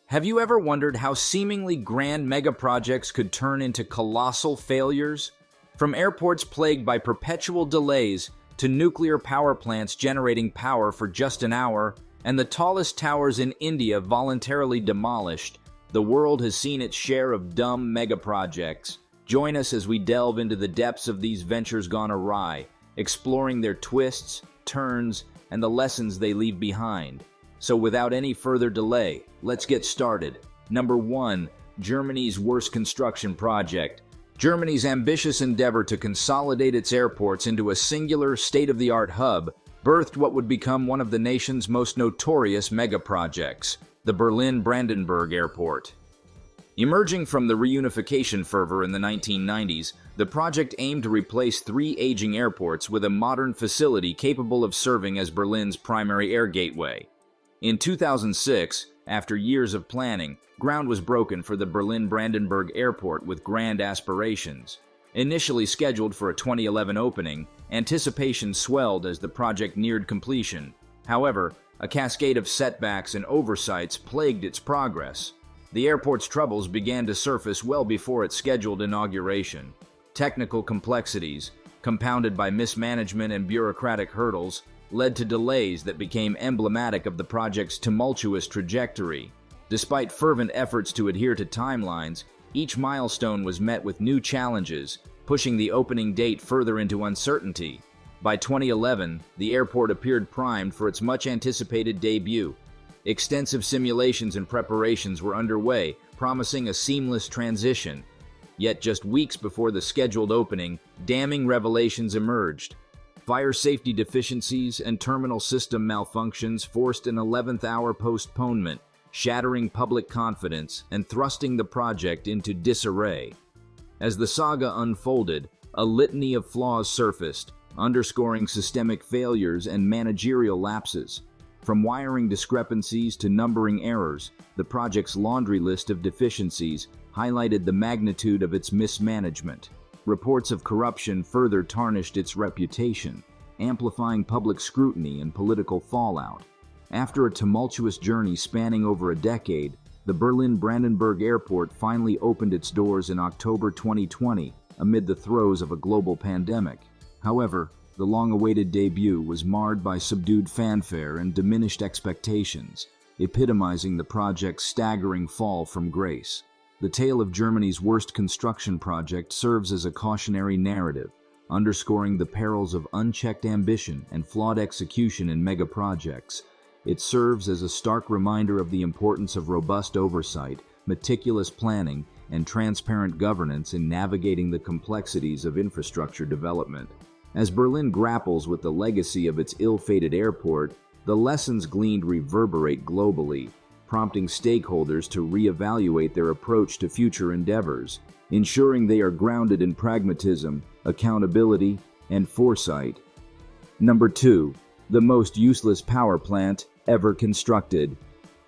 Have you ever wondered how seemingly grand mega projects could turn into colossal failures? From airports plagued by perpetual delays to nuclear power plants generating power for just an hour, and the tallest towers in India voluntarily demolished, the world has seen its share of dumb mega projects. Join us as we delve into the depths of these ventures gone awry, exploring their twists, turns, and the lessons they leave behind. So without any further delay, let's get started. Number 1. Germany's worst construction project. Germany's ambitious endeavor to consolidate its airports into a singular, state-of-the-art hub birthed what would become one of the nation's most notorious mega-projects, the Berlin-Brandenburg Airport. Emerging from the reunification fervor in the 1990s, the project aimed to replace 3 aging airports with a modern facility capable of serving as Berlin's primary air gateway. In 2006, after years of planning, ground was broken for the Berlin-Brandenburg Airport with grand aspirations. Initially scheduled for a 2011 opening, anticipation swelled as the project neared completion. However, a cascade of setbacks and oversights plagued its progress. The airport's troubles began to surface well before its scheduled inauguration. Technical complexities, compounded by mismanagement and bureaucratic hurdles, led to delays that became emblematic of the project's tumultuous trajectory. Despite fervent efforts to adhere to timelines, each milestone was met with new challenges, pushing the opening date further into uncertainty. By 2011, the airport appeared primed for its much-anticipated debut. Extensive simulations and preparations were underway, promising a seamless transition. Yet just weeks before the scheduled opening, damning revelations emerged. Fire safety deficiencies and terminal system malfunctions forced an 11th-hour postponement, shattering public confidence and thrusting the project into disarray. As the saga unfolded, a litany of flaws surfaced, underscoring systemic failures and managerial lapses. From wiring discrepancies to numbering errors, the project's laundry list of deficiencies highlighted the magnitude of its mismanagement. Reports of corruption further tarnished its reputation, amplifying public scrutiny and political fallout. After a tumultuous journey spanning over a decade, the Berlin-Brandenburg Airport finally opened its doors in October 2020 amid the throes of a global pandemic. However, the long-awaited debut was marred by subdued fanfare and diminished expectations, epitomizing the project's staggering fall from grace. The tale of Germany's worst construction project serves as a cautionary narrative, underscoring the perils of unchecked ambition and flawed execution in mega-projects. It serves as a stark reminder of the importance of robust oversight, meticulous planning, and transparent governance in navigating the complexities of infrastructure development. As Berlin grapples with the legacy of its ill-fated airport, the lessons gleaned reverberate globally, prompting stakeholders to reevaluate their approach to future endeavors, ensuring they are grounded in pragmatism, accountability, and foresight. Number 2. The most useless power plant ever constructed.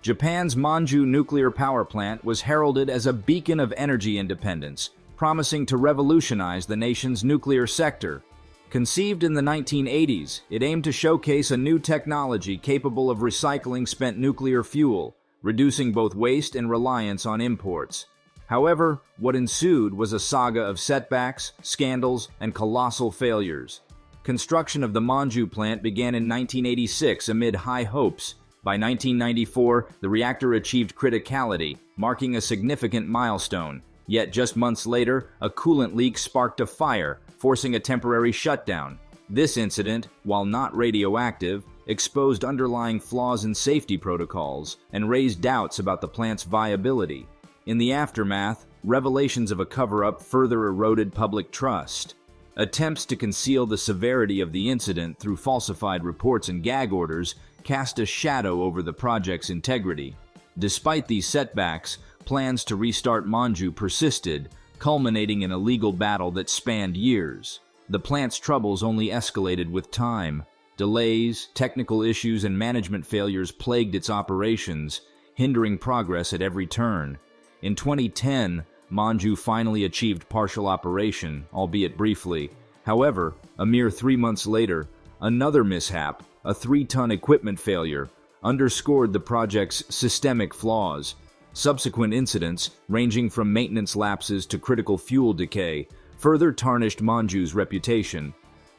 Japan's Monju nuclear power plant was heralded as a beacon of energy independence, promising to revolutionize the nation's nuclear sector. Conceived in the 1980s, it aimed to showcase a new technology capable of recycling spent nuclear fuel, reducing both waste and reliance on imports. However, what ensued was a saga of setbacks, scandals, and colossal failures. Construction of the Monju plant began in 1986 amid high hopes. By 1994, the reactor achieved criticality, marking a significant milestone. Yet just months later, a coolant leak sparked a fire, forcing a temporary shutdown. This incident, while not radioactive, exposed underlying flaws in safety protocols and raised doubts about the plant's viability. In the aftermath, revelations of a cover-up further eroded public trust. Attempts to conceal the severity of the incident through falsified reports and gag orders cast a shadow over the project's integrity. Despite these setbacks, plans to restart Monju persisted, culminating in a legal battle that spanned years. The plant's troubles only escalated with time. Delays, technical issues, and management failures plagued its operations, hindering progress at every turn. In 2010, Monju finally achieved partial operation, albeit briefly. However, a mere 3 months later, another mishap, a 3-ton equipment failure, underscored the project's systemic flaws. Subsequent incidents, ranging from maintenance lapses to critical fuel decay, further tarnished Manju's reputation.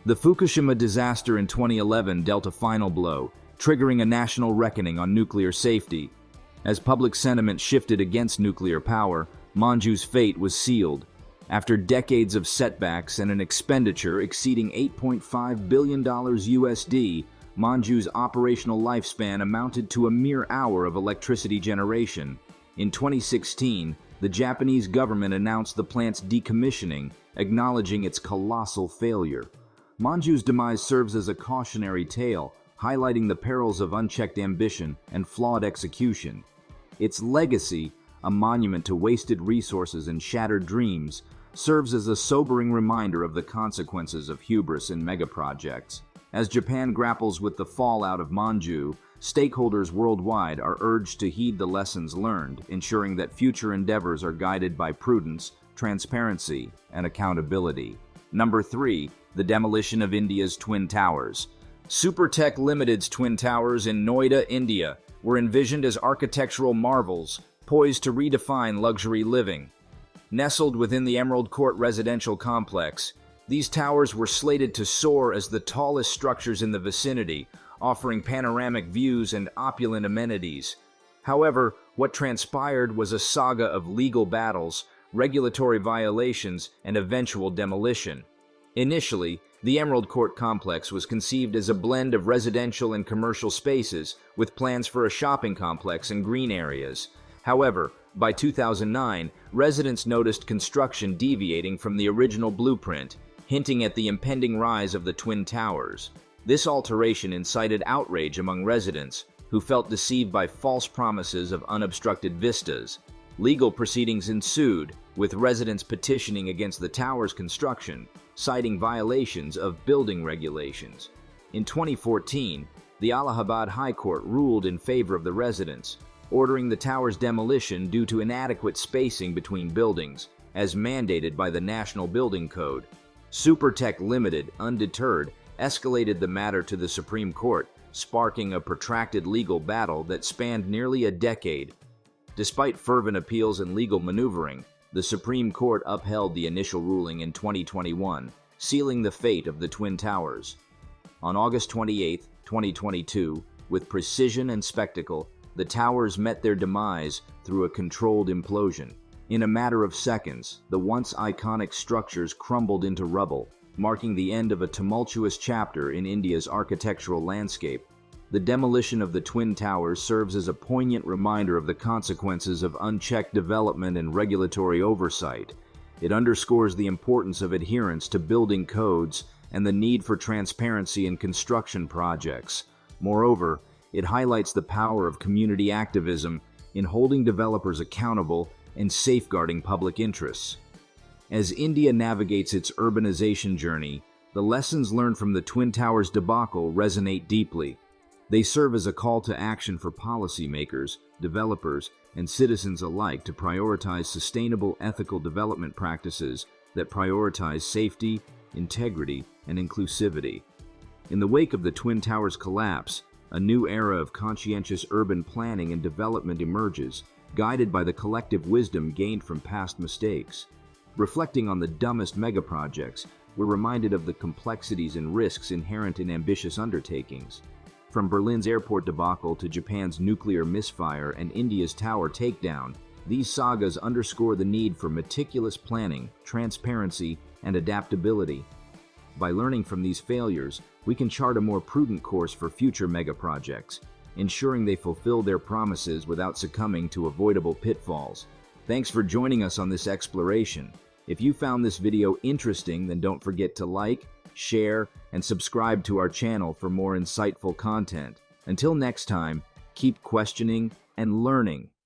The Fukushima disaster in 2011 dealt a final blow, triggering a national reckoning on nuclear safety. As public sentiment shifted against nuclear power, Manju's fate was sealed. After decades of setbacks and an expenditure exceeding $8.5 billion USD, Manju's operational lifespan amounted to a mere hour of electricity generation. In 2016, the Japanese government announced the plant's decommissioning, acknowledging its colossal failure. Manju's demise serves as a cautionary tale, highlighting the perils of unchecked ambition and flawed execution. Its legacy, a monument to wasted resources and shattered dreams, serves as a sobering reminder of the consequences of hubris in megaprojects. As Japan grapples with the fallout of Manju, stakeholders worldwide are urged to heed the lessons learned, ensuring that future endeavors are guided by prudence, transparency, and accountability. Number 3. The demolition of India's Twin Towers. Supertech Limited's Twin Towers in Noida, India, were envisioned as architectural marvels, poised to redefine luxury living. Nestled within the Emerald Court residential complex, these towers were slated to soar as the tallest structures in the vicinity, offering panoramic views and opulent amenities. However, what transpired was a saga of legal battles, regulatory violations, and eventual demolition. Initially, the Emerald Court complex was conceived as a blend of residential and commercial spaces, with plans for a shopping complex and green areas. However, by 2009, residents noticed construction deviating from the original blueprint, hinting at the impending rise of the Twin Towers. This alteration incited outrage among residents, who felt deceived by false promises of unobstructed vistas. Legal proceedings ensued, with residents petitioning against the tower's construction, citing violations of building regulations. In 2014, the Allahabad High Court ruled in favor of the residents, ordering the tower's demolition due to inadequate spacing between buildings, as mandated by the National Building Code. Supertech Limited, undeterred, escalated the matter to the Supreme Court, sparking a protracted legal battle that spanned nearly a decade. Despite fervent appeals and legal maneuvering, the Supreme Court upheld the initial ruling in 2021, sealing the fate of the Twin Towers. On August 28, 2022, with precision and spectacle, the towers met their demise through a controlled implosion. In a matter of seconds, the once iconic structures crumbled into rubble, marking the end of a tumultuous chapter in India's architectural landscape. The demolition of the Twin Towers serves as a poignant reminder of the consequences of unchecked development and regulatory oversight. It underscores the importance of adherence to building codes and the need for transparency in construction projects. Moreover, it highlights the power of community activism in holding developers accountable and safeguarding public interests. As India navigates its urbanization journey, the lessons learned from the Twin Towers debacle resonate deeply. They serve as a call to action for policymakers, developers, and citizens alike to prioritize sustainable ethical development practices that prioritize safety, integrity, and inclusivity. In the wake of the Twin Towers collapse, a new era of conscientious urban planning and development emerges, guided by the collective wisdom gained from past mistakes. Reflecting on the dumbest megaprojects, we're reminded of the complexities and risks inherent in ambitious undertakings. From Berlin's airport debacle to Japan's nuclear misfire and India's tower takedown, these sagas underscore the need for meticulous planning, transparency, and adaptability. By learning from these failures, we can chart a more prudent course for future megaprojects, ensuring they fulfill their promises without succumbing to avoidable pitfalls. Thanks for joining us on this exploration. If you found this video interesting, then don't forget to like, share, and subscribe to our channel for more insightful content. Until next time, keep questioning and learning.